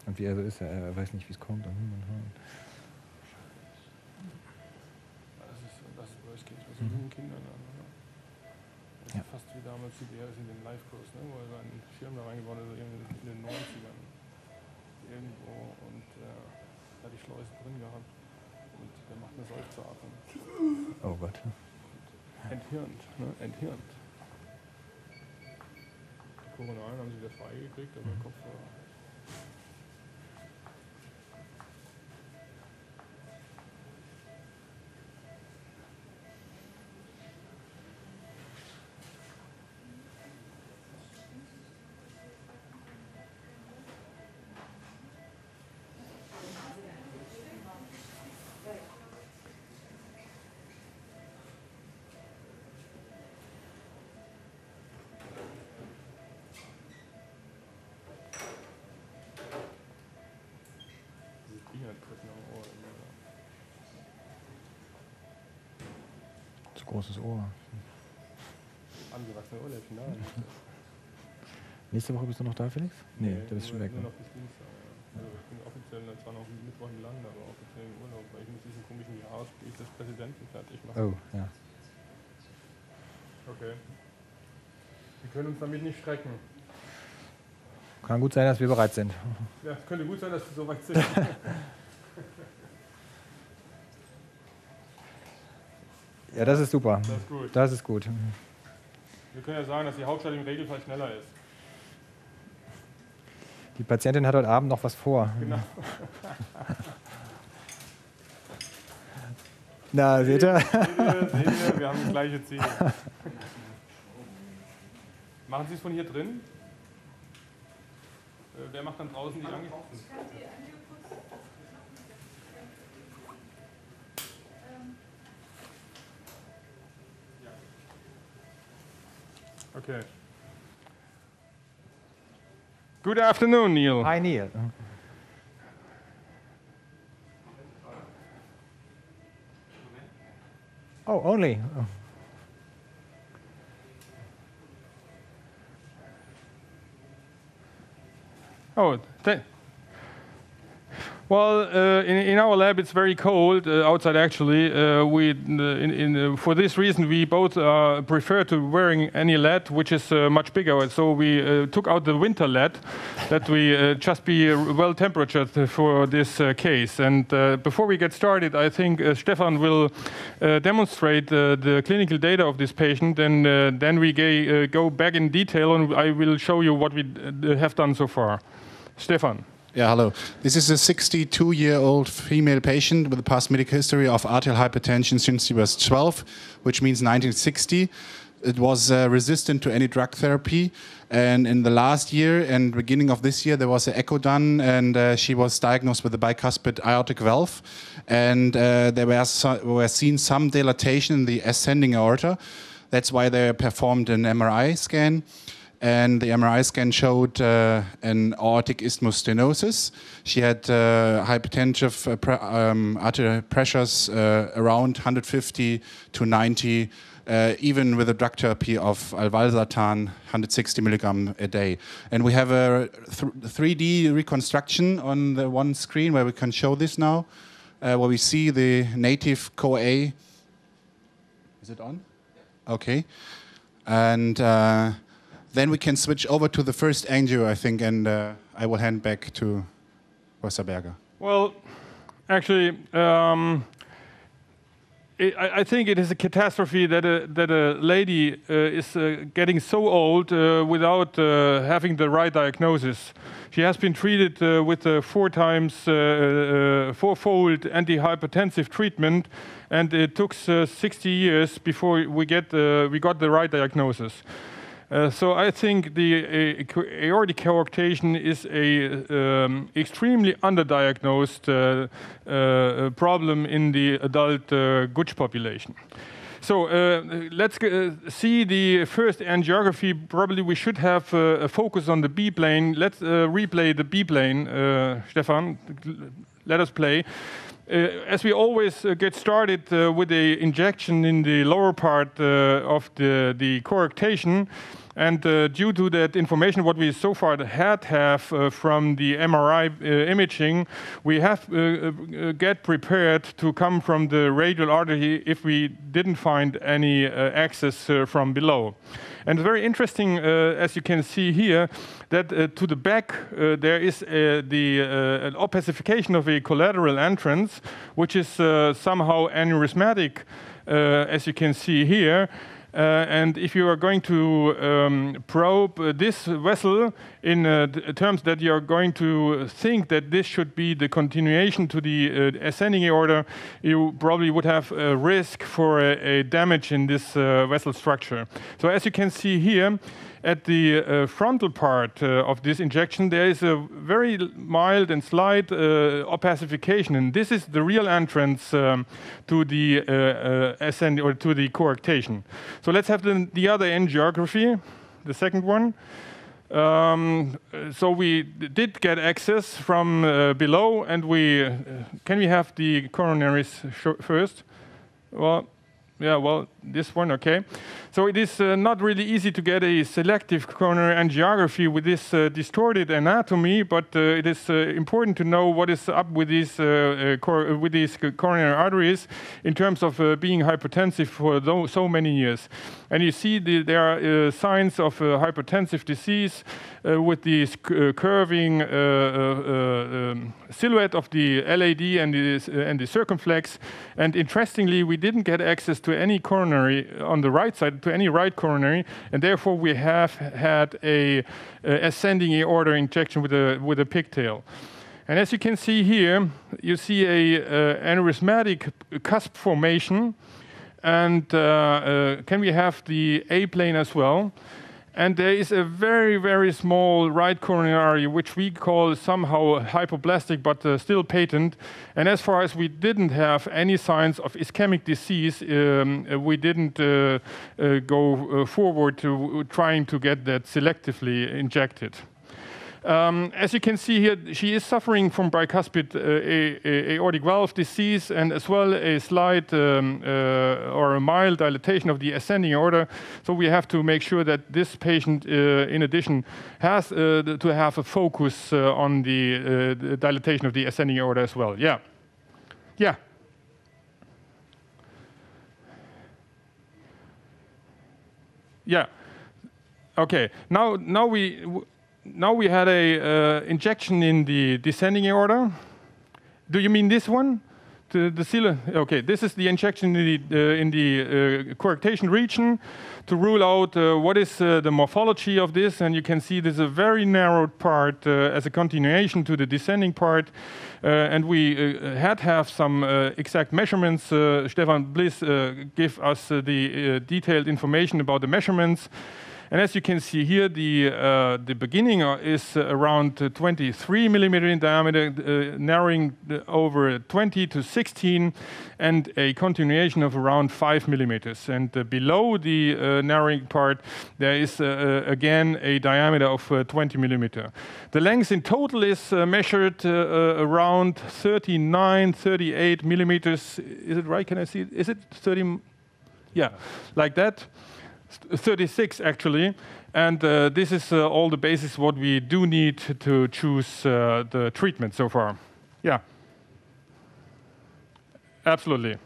Und wie er so ist, er weiß nicht, wie es kommt. Das ist bei euch geht bei so jungen Kindern an. Das ist fast wie damals in den Live-Kurs, ne? Wo er seinen Schirm da reingebaut hat, in den 90ern. Irgendwo und hat die Schleuse drin gehabt. Und der macht eine Seufzeratmung. Oh Gott. Enthirnt, ne? Enthirnt. Die Koronalen haben sie wieder freigekriegt, aber Kopfhörer. Zu großes Ohr. Angewachsene Ohrläppchen, nein. Nächste Woche bist du noch da, Felix? Nee, du bist schon weg. Nur noch bis Dienstag, ja. Also ich bin offiziell zwar noch Mittwoch im Land, aber offiziell im Urlaub, weil ich muss diesen komischen Jahresbrief des Präsidenten fertig machen. Oh, ja. Okay. Wir können uns damit nicht strecken. Kann gut sein, dass wir bereit sind. Ja, es könnte gut sein, dass wir so weit sind. Ja, das ist super. Das ist gut. Das ist gut. Wir können ja sagen, dass die Hauptstadt im Regelfall schneller ist. Die Patientin hat heute Abend noch was vor. Genau. Na, seht ihr? Seht ihr, wir haben das gleiche Ziel. Machen Sie es von hier drin? Wer macht dann draußen die Angebote? Okay. Good afternoon, Neil. Hi, Neil. Oh, only. Oh. Oh, well, in our lab it's very cold outside. Actually, for this reason we both prefer to wearing any LED which is much bigger. So we took out the winter LED that we just be well temperatured for this case. And before we get started, I think Stefan will demonstrate the clinical data of this patient, and then we go back in detail, and I will show you what we have done so far. Stefan. Yeah, hello. This is a 62-year-old female patient with a past medical history of arterial hypertension since she was 12, which means 1960. It was resistant to any drug therapy. And in the last year and beginning of this year, there was an echo done, and she was diagnosed with a bicuspid aortic valve. And there were seen some dilatation in the ascending aorta. That's why they performed an MRI scan. And the MRI scan showed an aortic isthmostenosis. She had hypertensive arterial pressures around 150 to 90, even with a drug therapy of alvalsartan, 160 milligram a day. And we have a 3D reconstruction on the one screen where we can show this now, where we see the native CoA. Is it on? Okay. And then we can switch over to the first angio, I think, and I will hand back to Professor Berger. Well, actually, I think it is a catastrophe that a lady is getting so old without having the right diagnosis. She has been treated with fourfold antihypertensive treatment, and it took 60 years before we got the right diagnosis. So I think the aortic coarctation is a extremely underdiagnosed problem in the adult Gucci population. So let's see the first angiography. Probably we should have a focus on the B plane. Let's replay the B plane, Stefan. Let us play. As we always get started with the injection in the lower part of the coarctation, And due to that information, what we so far have from the MRI imaging, we have get prepared to come from the radial artery if we didn't find any access from below. And very interesting, as you can see here, that to the back there is the opacification of a collateral entrance, which is somehow aneurysmatic, as you can see here. And if you are going to probe this vessel in terms that you are going to think that this should be the continuation to the ascending aorta, you probably would have a risk for a damage in this vessel structure. So as you can see here, at the frontal part of this injection, there is a very mild and slight opacification, and this is the real entrance to the ascend or to the coarctation. So let's have the other angiography, the second one. So we did get access from below, and can we have the coronaries first? Well. Yeah, well, this one, okay. So it is not really easy to get a selective coronary angiography with this distorted anatomy, but it is important to know what is up with these coronary arteries in terms of being hypertensive for so many years. And you see there are signs of hypertensive disease with this curving silhouette of the LAD and the circumflex. And interestingly, we didn't get access to any coronary on the right side, to any right coronary, and therefore we have had a ascending aorta injection with a pigtail. And as you can see here, you see a aneurysmatic cusp formation, and can we have the A plane as well? And there is a very, very small right coronary artery, which we call somehow hypoplastic, but still patent. And as far as we didn't have any signs of ischemic disease, we didn't go forward to trying to get that selectively injected. As you can see here, she is suffering from bicuspid aortic valve disease and as well a slight or a mild dilatation of the ascending aorta. So we have to make sure that this patient, in addition, has to have a focus on the dilatation of the ascending aorta as well. Yeah. Yeah. Yeah. Okay. Now we had a injection in the descending aorta. Do you mean this one? The seal? Okay, this is the injection in the coarctation region to rule out what is the morphology of this. And you can see there's a very narrowed part as a continuation to the descending part. And we have some exact measurements. Stefan Bliss gave us the detailed information about the measurements. And as you can see here, the beginning is around 23 millimeter in diameter, narrowing over 20 to 16, and a continuation of around 5 millimeters. And below the narrowing part, there is again a diameter of 20 millimeter. The length in total is measured around 39, 38 millimeters. Is it right? Can I see it? Is it 30? Yeah, like that. 36 actually, and this is all the basis what we do need to choose the treatment so far. Yeah, absolutely.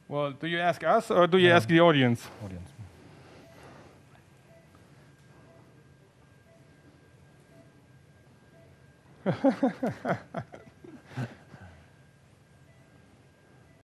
Well, do you ask us or do you ask the audience? Audience.